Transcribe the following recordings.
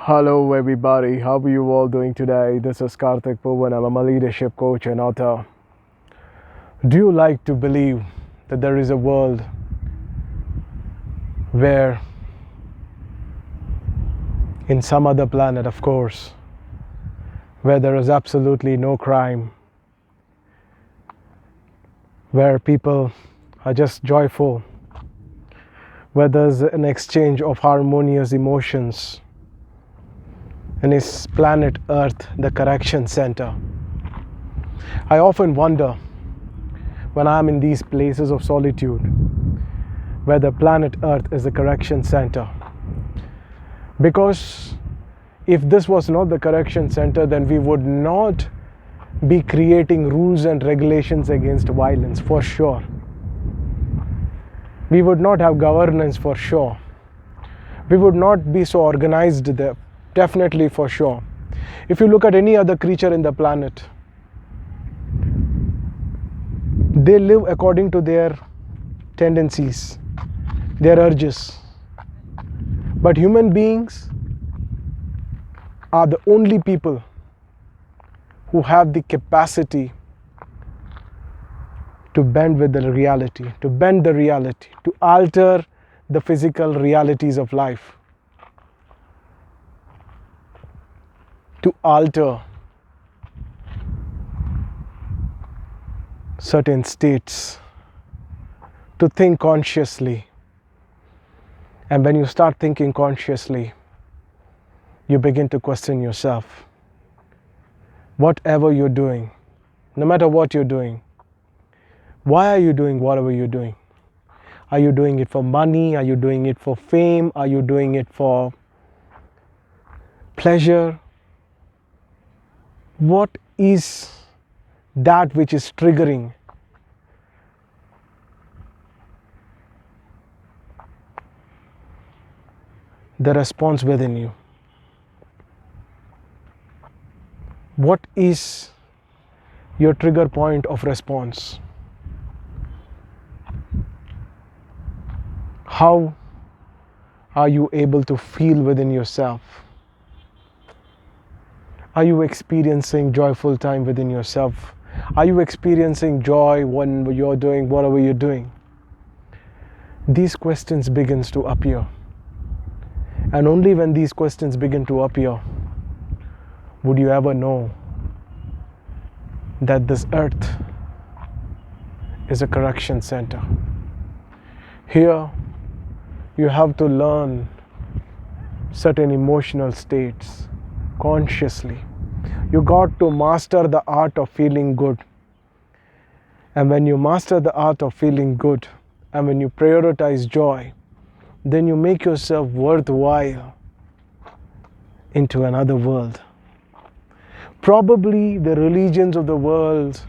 Hello everybody, how are you all doing today? This is Karthik Poovanam. I'm a leadership coach and author. Do you like to believe that there is a world where, in some other planet of course, where there is absolutely no crime, where people are just joyful, where there's an exchange of harmonious emotions, and is planet Earth the correction center? I often wonder when I'm in these places of solitude whether planet Earth is the correction center. Because if this was not the correction center, then we would not be creating rules and regulations against violence, for sure. We would not have governance, for sure. We would not be so organized there, definitely, for sure. If you look at any other creature in the planet, they live according to their tendencies, their urges. But human beings are the only people who have the capacity to bend with the reality, to alter the physical realities of life, to alter certain states, to think consciously. And when you start thinking consciously, you begin to question yourself. Whatever you're doing, no matter what you're doing, why are you doing whatever you're doing? Are you doing it for money? Are you doing it for fame? Are you doing it for pleasure? What is that which is triggering the response within you? What is your trigger point of response? How are you able to feel within yourself? Are you experiencing joyful time within yourself? Are you experiencing joy when you're doing whatever you're doing? These questions begin to appear. And only when these questions begin to appear would you ever know that this earth is a correction center. Here, you have to learn certain emotional states consciously. You got to master the art of feeling good. And when you master the art of feeling good, and when you prioritize joy, then you make yourself worthwhile into another world. Probably the religions of the world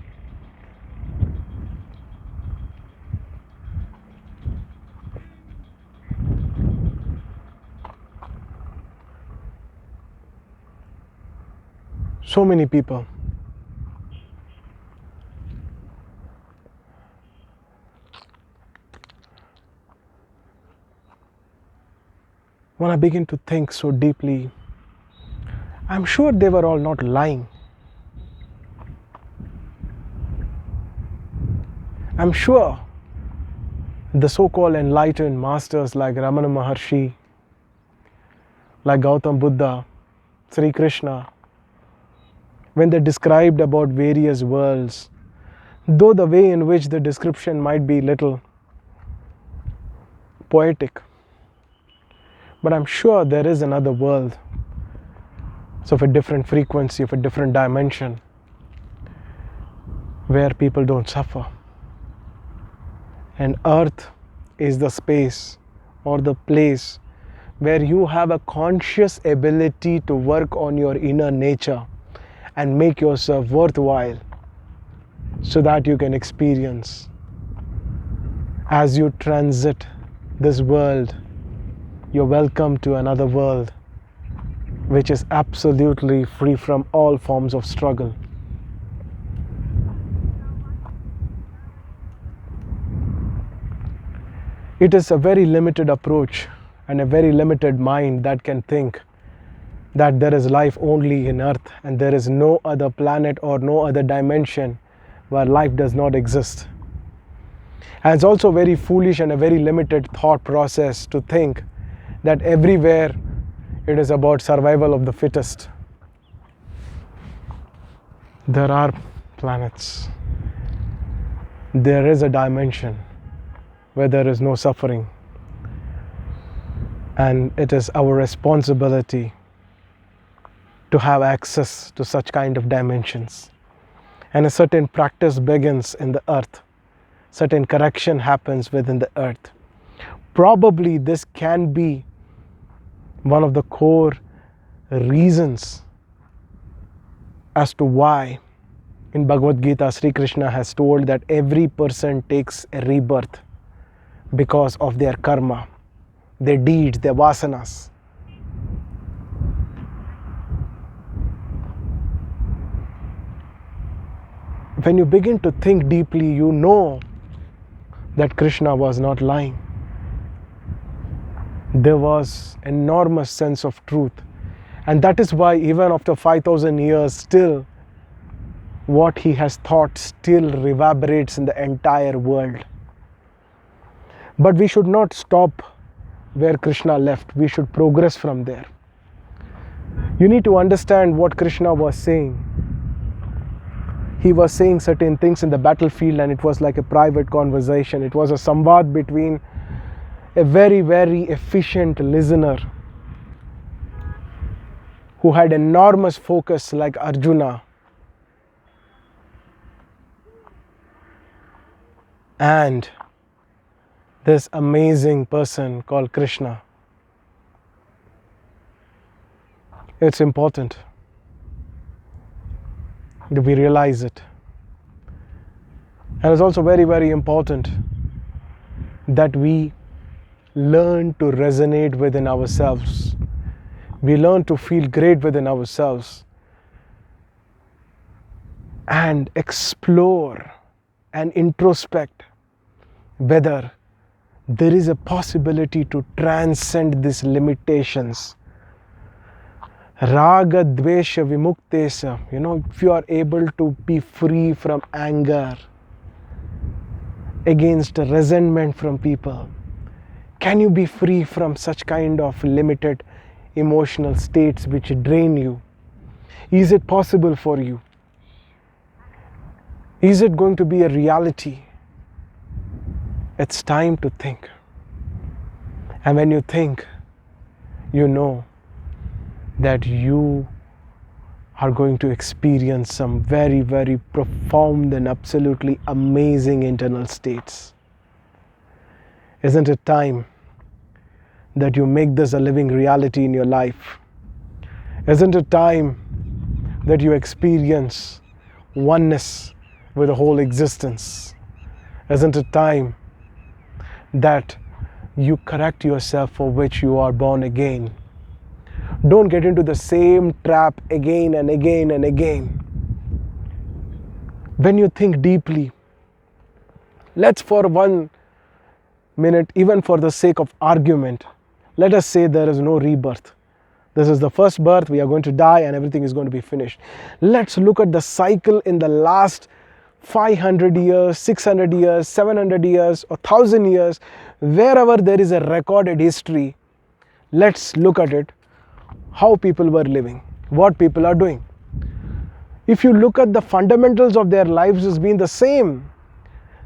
so many people when I begin to think so deeply, I'm sure they were all not lying. I'm sure the so-called enlightened masters like Ramana Maharshi, like Gautam Buddha, Sri Krishna, when they described about various worlds, though the way in which the description might be little poetic, but I'm sure there is another world, so of a different frequency, of a different dimension, where people don't suffer. And earth is the space or the place where you have a conscious ability to work on your inner nature and make yourself worthwhile, so that you can experience, as you transit this world, you're welcome to another world which is absolutely free from all forms of struggle. It is a very limited approach and a very limited mind that can think that there is life only in Earth and there is no other planet or no other dimension where life does not exist. And it's also very foolish and a very limited thought process to think that everywhere it is about survival of the fittest. There are planets. There is a dimension where there is no suffering. And it is our responsibility to have access to such kind of dimensions. And a certain practice begins in the earth. Certain correction happens within the earth. Probably this can be one of the core reasons as to why in Bhagavad Gita Sri Krishna has told that every person takes a rebirth because of their karma, their deeds, their vasanas. When you begin to think deeply, you know that Krishna was not lying. There was enormous sense of truth. And that is why even after 5,000 years, still what he has taught still reverberates in the entire world. But we should not stop where Krishna left. We should progress from there. You need to understand what Krishna was saying. He was saying certain things in the battlefield and it was like a private conversation. It was a samvad between a very, very efficient listener who had enormous focus like Arjuna and this amazing person called Krishna. It's important that we realize it. And it's also very, very important that we learn to resonate within ourselves. We learn to feel great within ourselves and explore and introspect whether there is a possibility to transcend these limitations. Raga dvesha vimuktesa, if you are able to be free from anger, against resentment from people, can you be free from such kind of limited emotional states which drain you? Is it possible for you? Is it going to be a reality? It's time to think. And when you think, you know that you are going to experience some very, very profound and absolutely amazing internal states. Isn't it time that you make this a living reality in your life? Isn't it time that you experience oneness with the whole existence? Isn't it time that you correct yourself for which you are born again? Don't get into the same trap again and again and again. When you think deeply, let's for 1 minute, even for the sake of argument, let us say there is no rebirth. This is the first birth, we are going to die and everything is going to be finished. Let's look at the cycle in the last 500 years, 600 years, 700 years, or 1,000 years, wherever there is a recorded history. Let's look at it, how people were living, what people are doing. If you look at the fundamentals of their lives, it's been the same.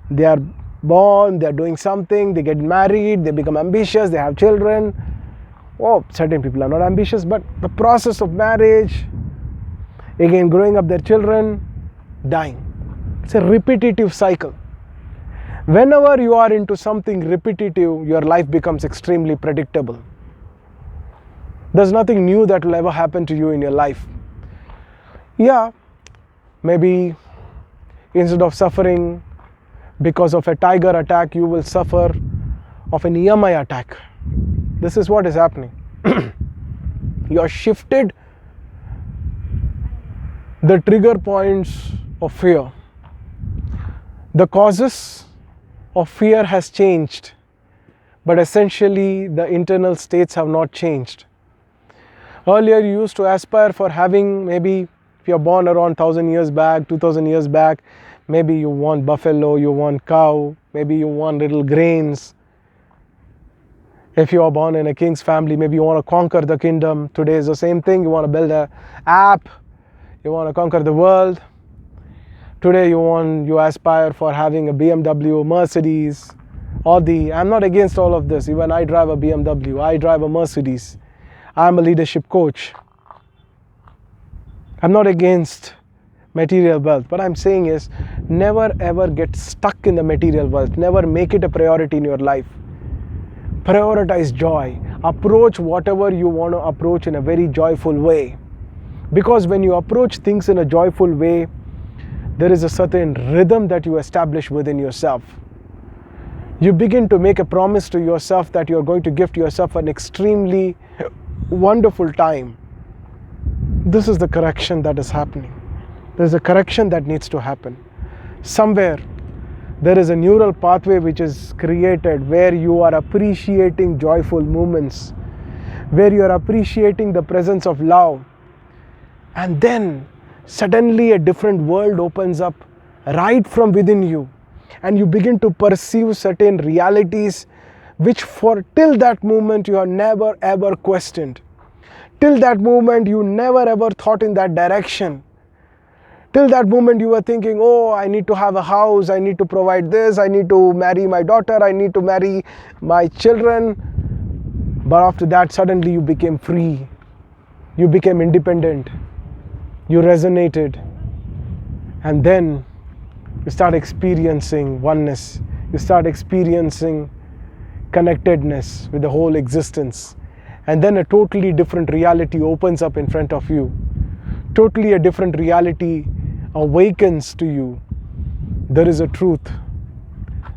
They are born, they are doing something, they get married, they become ambitious, they have children. Oh, certain people are not ambitious, but the process of marriage, again growing up their children, dying. It's a repetitive cycle. Whenever you are into something repetitive, your life becomes extremely predictable. There's nothing new that will ever happen to you in your life. Yeah, maybe instead of suffering because of a tiger attack, you will suffer of an EMI attack. This is what is happening. You are shifted the trigger points of fear. The causes of fear has changed, but essentially the internal states have not changed. Earlier you used to aspire for having, maybe if you're born around 1000 years back, 2000 years back, maybe you want buffalo, you want cow, maybe you want little grains. If you are born in a king's family, maybe you want to conquer the kingdom. Today is the same thing. You want to build an app. You want to conquer the world. Today you aspire for having a BMW, Mercedes, Audi. I'm not against all of this. Even I drive a BMW. I drive a Mercedes. I'm a leadership coach. I'm not against material wealth. What I'm saying is, never ever get stuck in the material wealth. Never make it a priority in your life. Prioritize joy. Approach whatever you want to approach in a very joyful way. Because when you approach things in a joyful way, there is a certain rhythm that you establish within yourself. You begin to make a promise to yourself that you're going to gift yourself an extremely wonderful time. This is the correction that is happening. There's a correction that needs to happen. Somewhere there is a neural pathway which is created where you are appreciating joyful moments, where you are appreciating the presence of love. And then suddenly a different world opens up right from within you, and you begin to perceive certain realities which till that moment you have never ever questioned. Till that moment you never ever thought in that direction. Till that moment you were thinking, oh, I need to have a house, I need to provide this, I need to marry my daughter, I need to marry my children. But after that, suddenly you became free. You became independent. You resonated. And then you start experiencing oneness. You start experiencing connectedness with the whole existence. And then a totally different reality opens up in front of you. Totally a different reality awakens to you. There is a truth.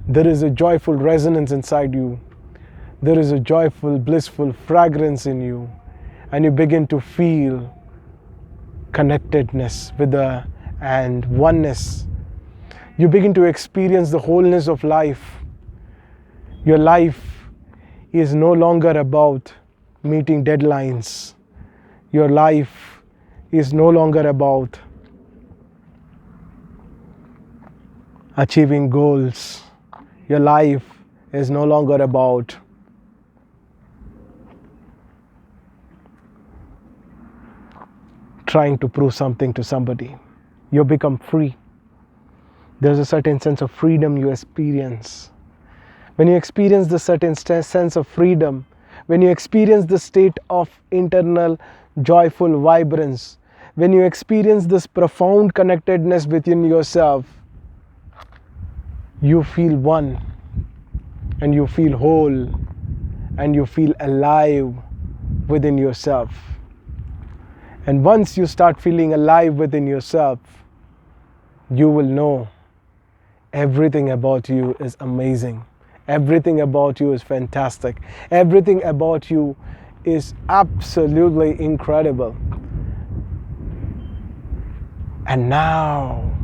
There is a joyful resonance inside you. There is a joyful, blissful fragrance in you. And you begin to feel connectedness and oneness. You begin to experience the wholeness of life. Your life is no longer about meeting deadlines. Your life is no longer about achieving goals. Your life is no longer about trying to prove something to somebody. You become free. There's a certain sense of freedom you experience. When you experience the certain sense of freedom, when you experience the state of internal joyful vibrance, when you experience this profound connectedness within yourself, you feel one, and you feel whole, and you feel alive within yourself. And once you start feeling alive within yourself, you will know everything about you is amazing. Everything about you is fantastic. Everything about you is absolutely incredible. And now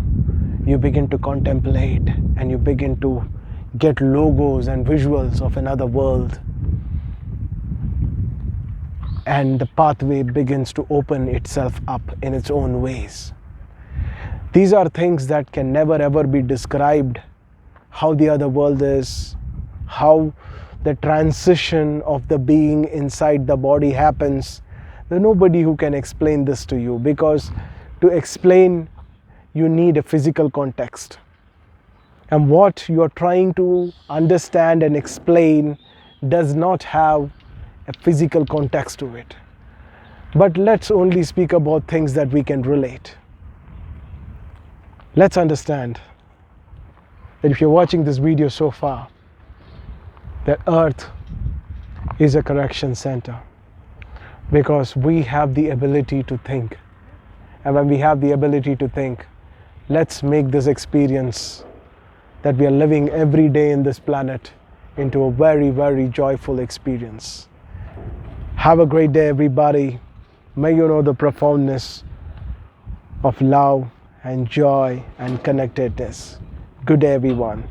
you begin to contemplate, and you begin to get logos and visuals of another world. And the pathway begins to open itself up in its own ways. These are things that can never ever be described. How the other world is, how the transition of the being inside the body happens. There's nobody who can explain this to you, because to explain you need a physical context. And what you are trying to understand and explain does not have a physical context to it. But let's only speak about things that we can relate. Let's understand that if you're watching this video so far, that Earth is a correction center, because we have the ability to think. And when we have the ability to think, let's make this experience that we are living every day in this planet into a very, very joyful experience. Have a great day, everybody. May you know the profoundness of love and joy and connectedness. Good day, everyone.